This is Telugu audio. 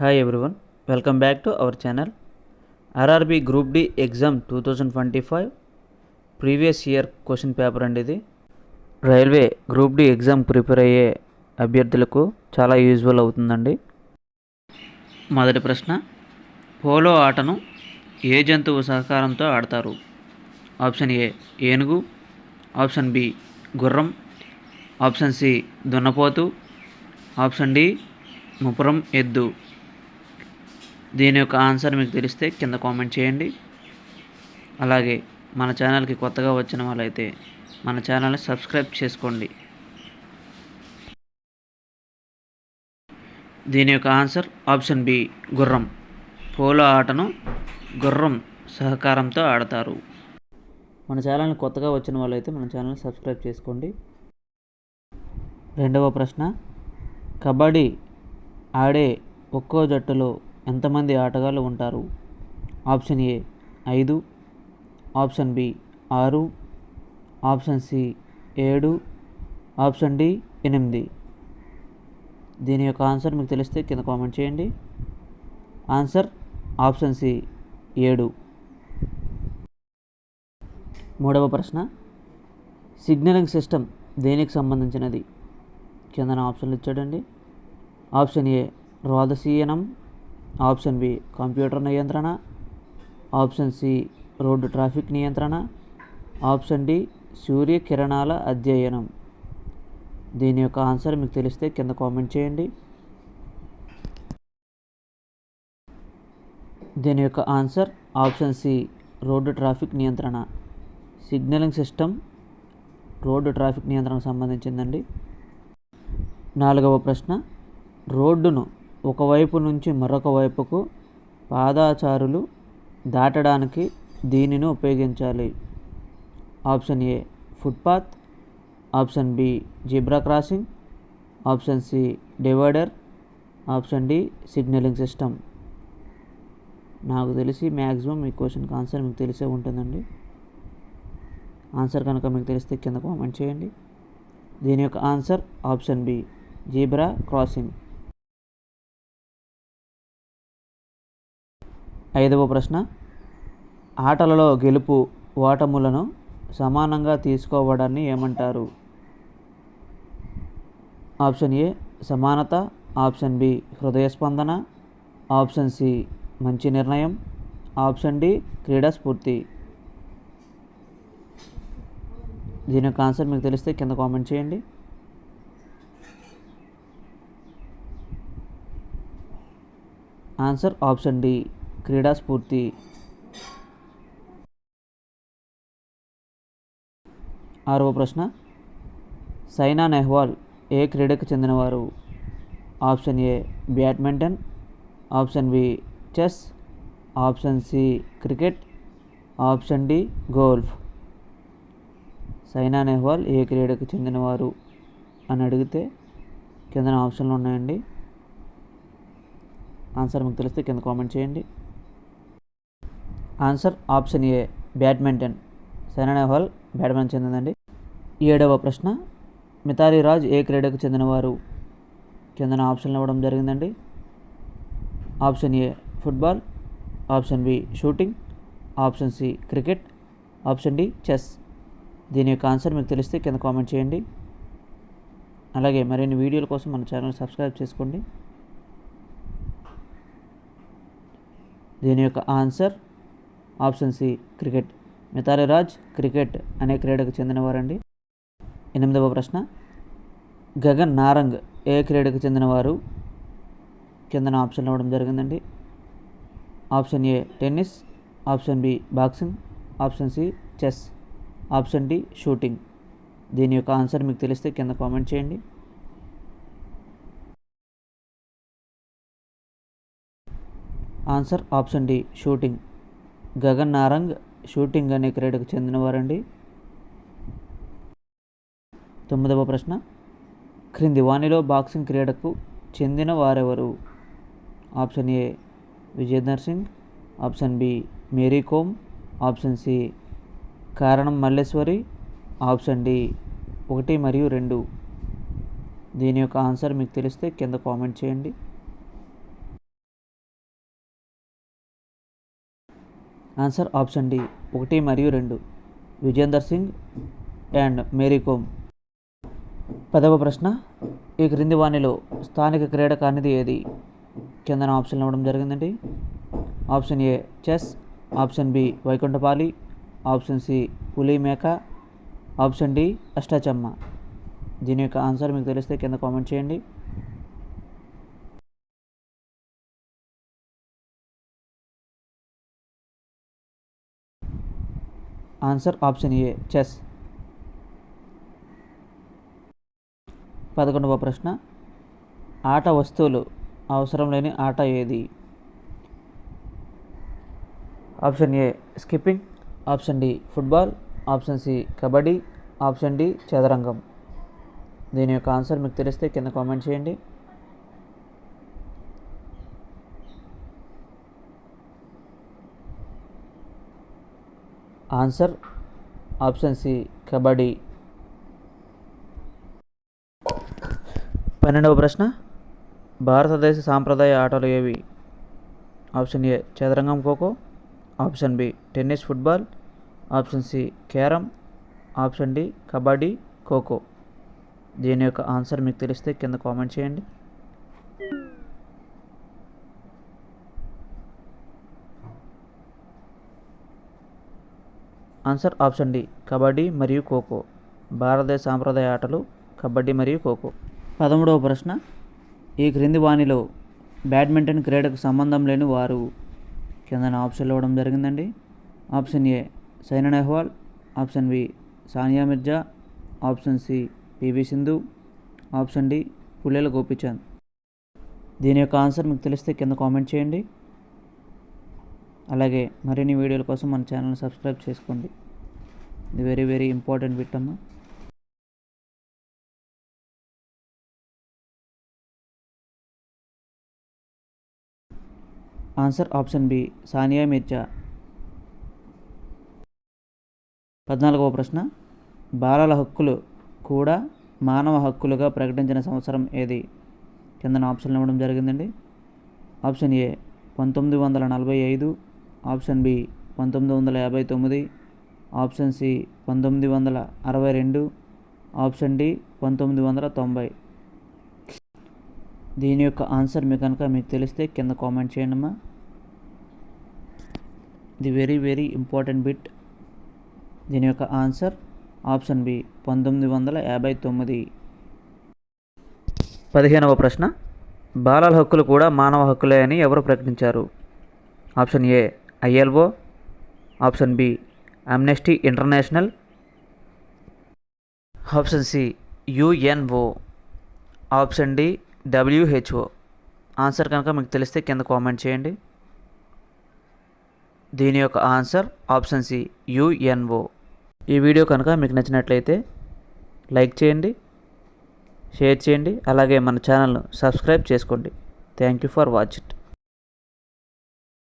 Hi everyone, welcome back to our channel. RRB Group D exam 2025 previous year question paper అండి ఇది. Railway group D exam prepare అయ్యే అభ్యర్థులకు చాలా యూజ్ఫుల్ అవుతుందండి. మొదటి ప్రశ్న, పోలో ఆటను ఏ జంతువు సహకారంతో ఆడతారు? ఆప్షన్ ఏ ఏనుగు, ఆప్షన్ బి గుర్రం, ఆప్షన్ సి దున్నపోతు, ఆప్షన్ డి ముపురం ఎద్దు. దీని యొక్క ఆన్సర్ మీకు తెలిస్తే కింద కామెంట్ చేయండి. అలాగే మన ఛానల్కి కొత్తగా వచ్చిన వాళ్ళైతే మన ఛానల్ని సబ్స్క్రైబ్ చేసుకోండి. దీని యొక్క ఆన్సర్ ఆప్షన్ బి గుర్రం. పోలో ఆటను గుర్రం సహకారంతో ఆడతారు. మన ఛానల్ని కొత్తగా వచ్చిన వాళ్ళైతే మన ఛానల్ని సబ్స్క్రైబ్ చేసుకోండి. రెండవ ప్రశ్న, కబడ్డీ ఆడే ఒక్కో జట్టులో ఎంతమంది ఆటగాళ్ళు ఉంటారు? Option A 5, option B 6, option C 7, option D 8. దీని యొక్క ఆన్సర్ మీకు తెలిస్తే కింద కామెంట్ చేయండి. Answer option C 7. మూడవ ప్రశ్న, సిగ్నలింగ్ సిస్టమ్ దేనికి సంబంధించినది? కింద ఆప్షన్లు ఇచ్చాడండి. ఆప్షన్ ఏ రోదసీయనం, ఆప్షన్ బి కంప్యూటర్ నియంత్రణ, ఆప్షన్ సి రోడ్డు ట్రాఫిక్ నియంత్రణ, ఆప్షన్ డి సూర్యకిరణాల అధ్యయనం. దీని యొక్క ఆన్సర్ మీకు తెలిస్తే కింద కామెంట్ చేయండి. దీని యొక్క answer option C road traffic నియంత్రణ. సిగ్నలింగ్ సిస్టమ్ రోడ్డు ట్రాఫిక్ నియంత్రణకు సంబంధించిందండి. నాలుగవ ప్రశ్న, రోడ్డును ఒకవైపు నుంచి మరొక వైపుకు పాదచారులు దాటడానికి దీనిని ఉపయోగించాలి. Option A footpath, option B zebra crossing, option C divider, option D signalling system. నాకు తెలిసి మ్యాక్సిమం ఈ క్వశ్చన్కి ఆన్సర్ మీకు తెలిసే ఉంటుందండి. ఆన్సర్ కనుక మీకు తెలిస్తే కింద కామెంట్ చేయండి. దీని యొక్క answer option B zebra crossing. ఐదవ ప్రశ్న, ఆటలలో గెలుపు ఓటములను సమానంగా తీసుకోవడాన్ని ఏమంటారు? ఆప్షన్ ఏ సమానత, ఆప్షన్ బి హృదయస్పందన, ఆప్షన్ సి మంచి నిర్ణయం, ఆప్షన్ డి క్రీడా స్ఫూర్తి. దీని యొక్క ఆన్సర్ మీకు తెలిస్తే కింద కామెంట్ చేయండి. ఆన్సర్ ఆప్షన్ డి క్రీడా స్ఫూర్తి. ఆరవ ప్రశ్న, సైనా నెహ్వాల్ ఏ క్రీడకు చెందినవారు? Option A badminton, option B chess, option C cricket, option D golf. Saina Nehwal ఏ క్రీడకు చెందినవారు అని అడిగితే కింద ఆప్షన్లు ఉన్నాయండి. ఆన్సర్ మీకు తెలిస్తే కింద కామెంట్ చేయండి. Answer option A badminton. Saina Nehwal badminton చెందిందండి. ఏడవ ప్రశ్న, మిథాలీ రాజ్ ఏ క్రీడకు చెందినవారు? కింద ఆప్షన్లు ఇవ్వడం జరిగిందండి. Option A football, option B shooting, option C cricket, option D chess. దీని యొక్క ఆన్సర్ మీకు తెలిస్తే కింద కామెంట్ చేయండి. అలాగే మరిన్ని వీడియోల కోసం మన ఛానల్ సబ్స్క్రైబ్ చేసుకోండి. దీని యొక్క answer option C cricket. Mithali Raj cricket అనే క్రీడకు చెందినవారండి. ఎనిమిదవ ప్రశ్న, గగన్ నారంగ్ ఏ క్రీడకు చెందినవారు? కింద ఆప్షన్లు ఇవ్వడం జరిగిందండి. Option A tennis, option B boxing, option C chess, option D shooting. దీని యొక్క ఆన్సర్ మీకు తెలిస్తే కింద కామెంట్ చేయండి. Answer option D shooting. Gagan Narang shooting అనే క్రీడకు చెందినవారండి. తొమ్మిదవ ప్రశ్న, క్రింది వాణిలో బాక్సింగ్ క్రీడకు చెందిన వారెవరు? Option A Vijender Singh, option B Mary Kom, option C Karnam Malleswari, option D 1 మరియు 2. దీని యొక్క ఆన్సర్ మీకు తెలిస్తే కింద కామెంట్ చేయండి. ఆన్సర్ ఆప్షన్ డి 1 మరియు 2 విజేందర్ సింగ్ అండ్ మేరీ కోమ్. 10వ ప్రశ్న, ఈ క్రింది వానిలో స్థానిక క్రీడ కానిది ఏది? కిందన ఆప్షన్లు ఇవ్వడం జరిగిందండి. Option A chess, option B వైకుంఠపాలి, ఆప్షన్ సి పులి మేక, ఆప్షన్ డి అష్టాచమ్మ. దీని యొక్క ఆన్సర్ మీకు తెలిస్తే కింద కామెంట్ చేయండి. Answer option A chess. 11వ ప్రశ్న, ఆట వస్తువులు అవసరం లేని ఆట ఏది? Option A skipping, option D football, option C kabaddi, option D చదరంగం. దీని యొక్క ఆన్సర్ మీకు తెలిస్తే కింద కామెంట్ చేయండి. Answer option C kabaddi. 12వ ప్రశ్న, భారతదేశ సాంప్రదాయ ఆటలు ఏవి? ఆప్షన్ ఏ చదరంగం kho kho, option B tennis football, option C carrom, option D kabaddi kho kho. దీని యొక్క ఆన్సర్ మీకు తెలిస్తే కింద కామెంట్ చేయండి. ఆన్సర్ ఆప్షన్ డి కబడ్డీ మరియు ఖోఖో. భారతదేశ సాంప్రదాయ ఆటలు కబడ్డీ మరియు ఖోఖో. 13వ ప్రశ్న, ఈ క్రింది వానిలో బ్యాడ్మింటన్ క్రీడకు సంబంధం లేని వారు? కింద ఆప్షన్లు ఇవ్వడం జరిగిందండి. Option A Saina Nehwal, option B Sania Mirza, option C PV Sindhu, option D Pullela Gopichand. దీని యొక్క ఆన్సర్ మీకు తెలిస్తే కింద కామెంట్ చేయండి. అలాగే మరిన్ని వీడియోల కోసం మన ఛానల్ని సబ్స్క్రైబ్ చేసుకోండి. ఇది వెరీ ఇంపార్టెంట్ బిట్ అమ్మా. Answer option B Sania Mirza. 14వ ప్రశ్న, బాలల హక్కులు కూడా మానవ హక్కులుగా ప్రకటించిన సంవత్సరం ఏది? కింద ఆప్షన్లు ఇవ్వడం జరిగిందండి. Option A 1945, option B 1959, option C 1962, option D 1990. దీని యొక్క ఆన్సర్ మీకు తెలిస్తే కింద కామెంట్ చేయండి అమ్మా. ఇది వెరీ ఇంపార్టెంట్ బిట్. దీని యొక్క ఆన్సర్ ఆప్షన్ బి 1959. 15వ ప్రశ్న, బాలల హక్కులు కూడా మానవ హక్కులే అని ఎవరు ప్రకటించారు? Option A ILO, option B Amnesty International, option C UNO, option D WHO. Answer కనుక మీకు తెలిస్తే కింద కామెంట్ చేయండి. దీని యొక్క ఆన్సర్ ఆప్షన్ సి UNO. ఈ వీడియో కనుక మీకు నచ్చినట్లయితే లైక్ చేయండి, షేర్ చేయండి, అలాగే మన ఛానల్ను సబ్స్క్రైబ్ చేసుకోండి. Thank you for watching.